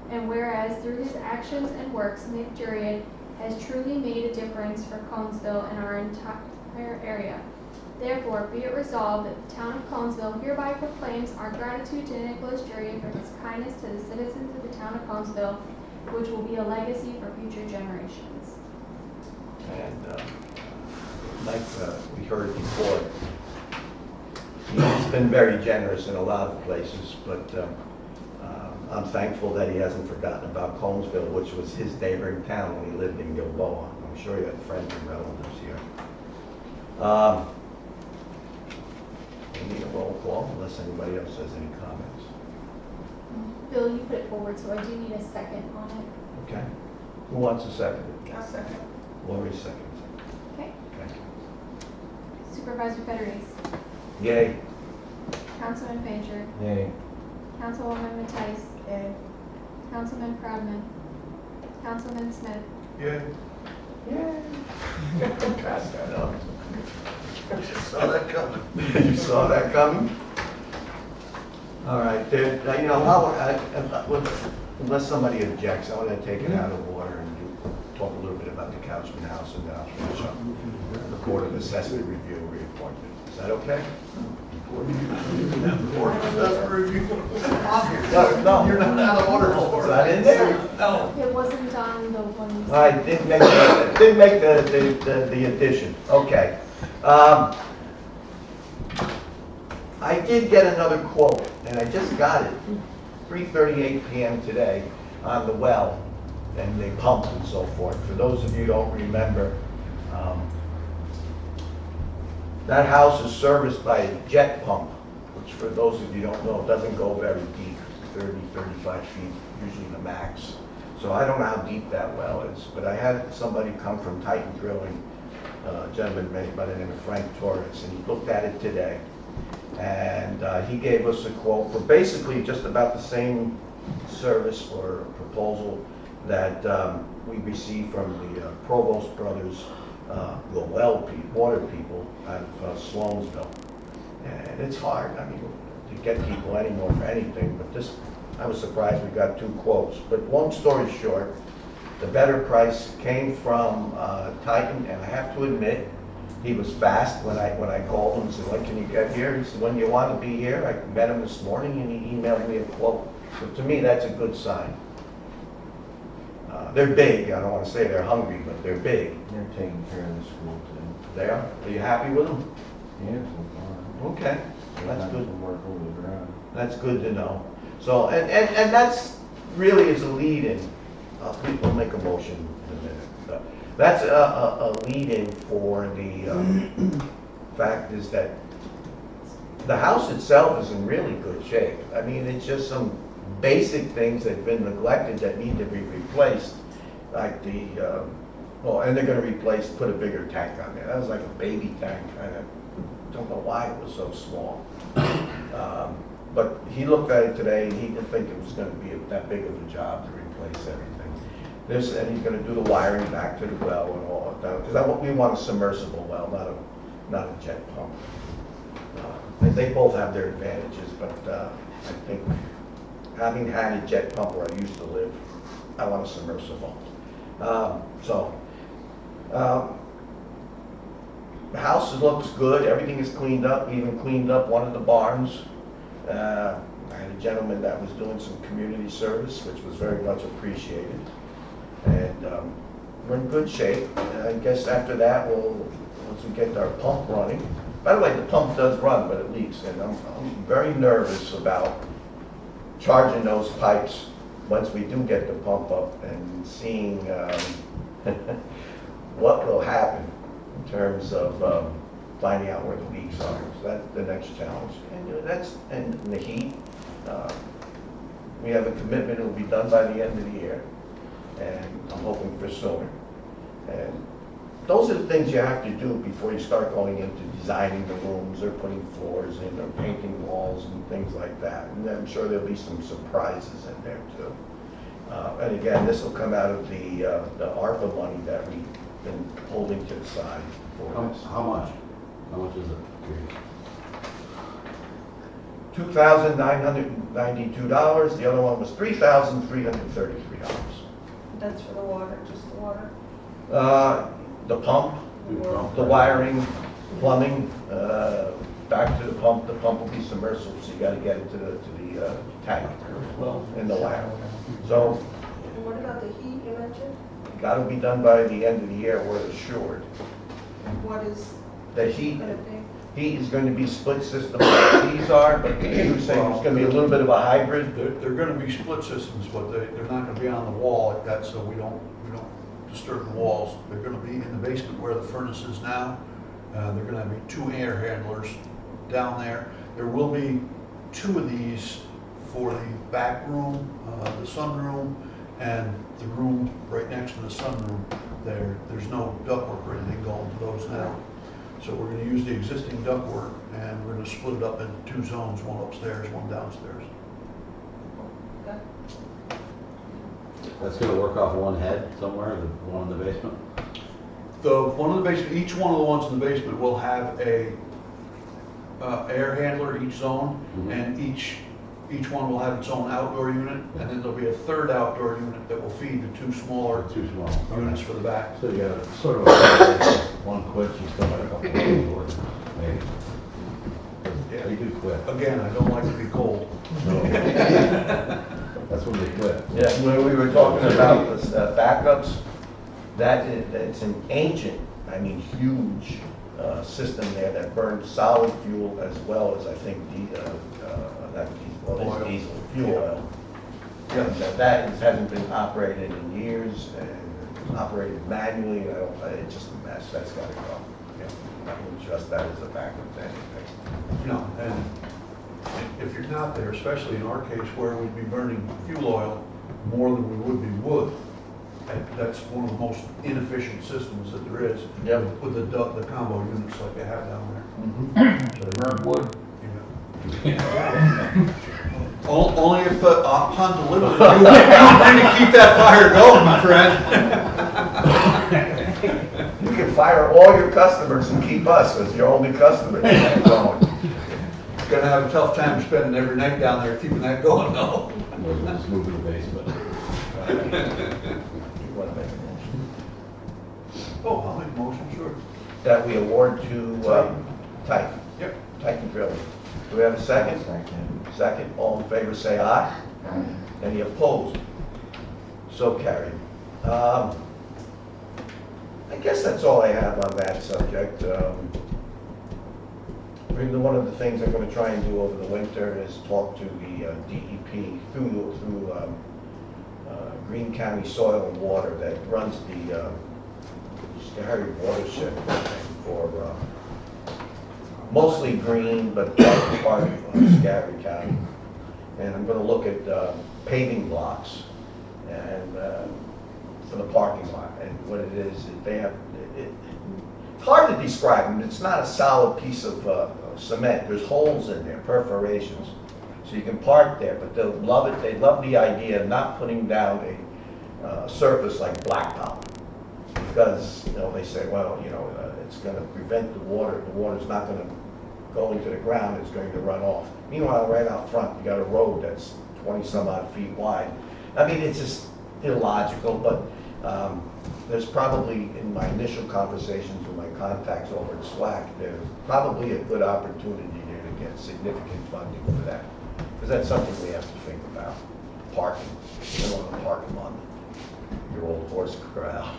And whereas, through his actions and works, Nick Juriad has truly made a difference for Conesville and our entire area. Therefore, be it resolved that the town of Conesville hereby proclaims our gratitude to Nicholas Juriad for his kindness to the citizens of the town of Conesville, which will be a legacy for future generations. And like we heard before, he's been very generous in a lot of places, but I'm thankful that he hasn't forgotten about Conesville, which was his neighboring town when he lived in Gilboa. I'm sure he had friends and relatives here. We need a roll call unless anybody else has any comments. Bill, you put it forward, so I do need a second on it. Okay. Who wants a second? I'll second. Lori seconds. Okay. Okay. Supervisor Federici, Yay. Councilman Fancher, Yay. Councilwoman Mattice, Yay. Councilman Proudman, Councilman Smith, Yeah. Pass that up. Saw that coming. You saw that coming? All right, there, you know, unless somebody objects, I want to take it out of order and talk a little bit about the Couchman House, and then I'll finish up the Board of Assessment Review reappointment. Is that okay? No, You're not out of order. Is that in there? No. it wasn't on the one. I didn't make the addition. Okay. I did get another quote, and I just got it, 3:38 p.m. today, on the well, and they pumped and so forth. For those of you who don't remember, that house is serviced by a jet pump, which for those of you who don't know, doesn't go very deep, 30, 35 feet, usually the max. So I don't know how deep that well is, but I had somebody come from Titan Drilling, a gentleman by the name of Frank Torres, and he looked at it today. And he gave us a quote for basically just about the same service or proposal that we received from the Provost Brothers, the water people out of Sloansville. And it's hard, I mean, to get people anymore for anything, but this, I was surprised we got 2 quotes. But long story short, the better price came from Titan, and I have to admit, he was fast when I called him and said, when can you get here? He said, when you want to be here. I met him this morning and he emailed me a quote. So to me, that's a good sign. They're big. I don't want to say they're hungry, but they're big. They're taking care of the school too. They are? Are you happy with them? Yeah, so far. Okay. That's Done good. some work over the ground. That's good to know. So, and that's really is a lead in. We'll make a motion in a minute. But that's a lead in for the fact is that the house itself is in really good shape. I mean, it's just some basic things that have been neglected that need to be replaced, like the, and they're going to put a bigger tank on there. That was like a baby tank, kind of. Don't know why it was so small. But he looked at it today and he didn't think it was going to be that big of a job to replace everything. And he's going to do the wiring back to the well and all of that. Because we want a submersible well, not a jet pump. They both have their advantages, but I think having had a jet pump where I used to live, I want a submersible. The house looks good, everything is cleaned up, we even cleaned up one of the barns. I had a gentleman that was doing some community service, which was very much appreciated. And we're in good shape. I guess after that, once we get our pump running. By the way, the pump does run, but it leaks, and I'm very nervous about charging those pipes once we do get the pump up and seeing what will happen in terms of finding out where the leaks are. So that's the next challenge. And the heat. We have a commitment it will be done by the end of the year, and I'm hoping for sooner. And those are the things you have to do before you start going into designing the rooms or putting floors in or painting walls and things like that. And I'm sure there'll be some surprises in there too. And again, this will come out of the ARPA money that we've been holding to the side for this. How much? How much is it? $2,992. The other one was $3,333. That's for the water, just the water? The pump, the wiring, plumbing, back to the pump. The pump will be submersible, so you got to get it to the tank in the lab. So, And what about the heat you mentioned? got to be done by the end of the year, we're assured. What is The heat gonna be? Heat is going to be split system like these are, but you were saying it's going to be a little bit of a hybrid. They're gonna be split systems, but they're not gonna be on the wall like that, so we don't disturb the walls. They're gonna be in the basement where the furnace is now. They're gonna be 2 air handlers down there. There will be 2 of these for the back room, the sunroom, and the room right next to the sunroom. There's no ductwork or anything going to those now. So we're going to use the existing ductwork, and we're going to split it up into 2 zones, one upstairs, one downstairs. Okay. That's gonna work off one head somewhere, the one in the basement? The one in the basement, each one of the ones in the basement will have a air handler each zone, and each one will have its own outdoor unit, and then there'll be a 3rd outdoor unit that will feed the 2 smaller units for the back. So you got sort of one quit, you still got a couple of work, maybe. Yeah. They do quit. Again, I don't like to be cold. No. That's when they quit. Yeah, when we were talking about the backups, it's an ancient, I mean huge system there that burns solid fuel as well as I think diesel, fuel oil. And that hasn't been operated in years and it's operated manually. It's just a mess. That's got to go. I wouldn't trust that as a backup to anything. No, and if you're not there, especially in our case where we'd be burning fuel oil more than we would be wood, that's one of the most inefficient systems that there is. Yep. With the combo units like they have down there. So they burn wood. Only if upon delivery you want to keep that fire going, my friend. You can fire all your customers and keep us as your only customer. Going. Gonna have a tough time spending every night down there keeping that going, though. We'll just move to the basement. Oh, I'll make a motion, sure. That we award to Titan. Yep. Titan Drilling. Do we have a second? Second. All in favor say aye. Any opposed? So carried. I guess that's all I have on that subject. One of the things I'm going to try and do over the winter is talk to the DEP through Greene County Soil and Water that runs the Scary watershed for mostly Greene, but part of Scary County. And I'm going to look at paving blocks and for the parking lot. And what it is, they have, it's hard to describe them. It's not a solid piece of cement. There's holes in there, perforations. So you can park there, but they'll love it. They love the idea of not putting down a surface like blacktop. Because, they say, well, it's going to prevent the water. The water's not going to going to the ground, it's going to run off. Meanwhile, right out front, you got a road that's 20 some odd feet wide. I mean, it's just illogical, but there's probably, in my initial conversations with my contacts over at SWAC, there's probably a good opportunity here to get significant funding for that. Because that's something we have to think about, parking. You don't want to park them on your old horse corral.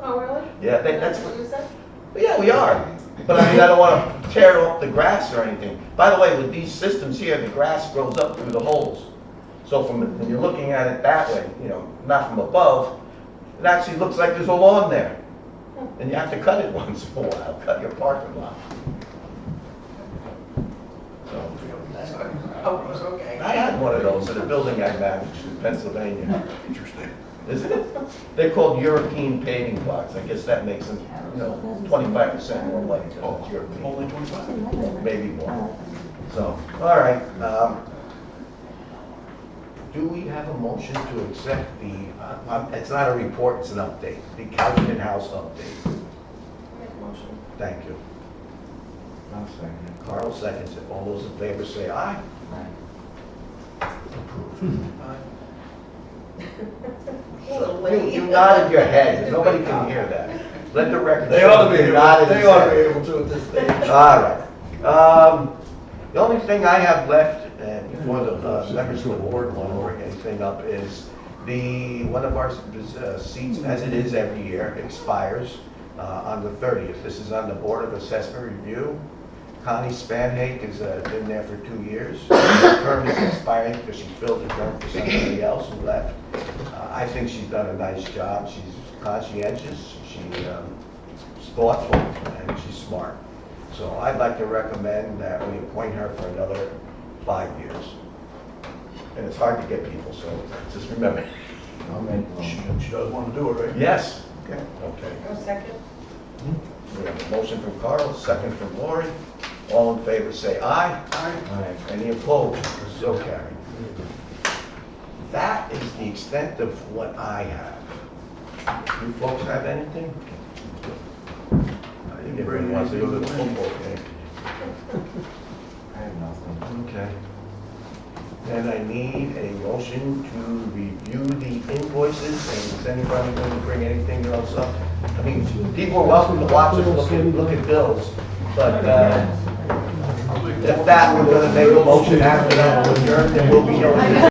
Oh, really? Yeah, that's what you said? Yeah, we are. But I mean, I don't want to tear up the grass or anything. By the way, with these systems here, the grass grows up through the holes. So when you're looking at it that way, you know, not from above, it actually looks like there's a lawn there. And you have to cut it once in a while, cut your parking lot. So, Oh, it was okay. I had one of those at a building I managed in Pennsylvania. Interesting. Isn't it? They're called European paving blocks. I guess that makes them, 25% more likely to it's European. Only 25? Maybe more. So, all right. Do we have a motion to accept the, it's not a report, it's an update, the Calvin House update? Make a motion. Thank you. I'll second it. Carl seconds it. All those in favor say aye. So, you nodded your head. Nobody can hear that. Let the record They show ought to be you able, nodded they his ought to be head. able to at this stage. All right. The only thing I have left, before the members of the board want to bring anything up, is one of our seats, as it is every year, expires on the 30th. This is on the Board of Assessment Review. Connie Spanhake has been there for 2 years. Her term is expiring because she filled the term for somebody else who left. I think she's done a nice job. She's conscientious, she's thoughtful, and she's smart. So I'd like to recommend that we appoint her for another 5 years. And it's hard to get people, so just remember. I'll make the motion. She does want to do it, right? Yes? Okay. A second? We have a motion from Carl, second from Lori. All in favor say aye. Aye. Any opposed? So carried. That is the extent of what I have. You folks have anything? I think everybody wants to go to the football game. I have nothing. Okay. Then I need a motion to review the invoices, and is anybody going to bring anything else up? I mean, people are welcome to watch us look at bills, but if that, we're going to make a motion after that, we'll adjourn, then we'll be able to.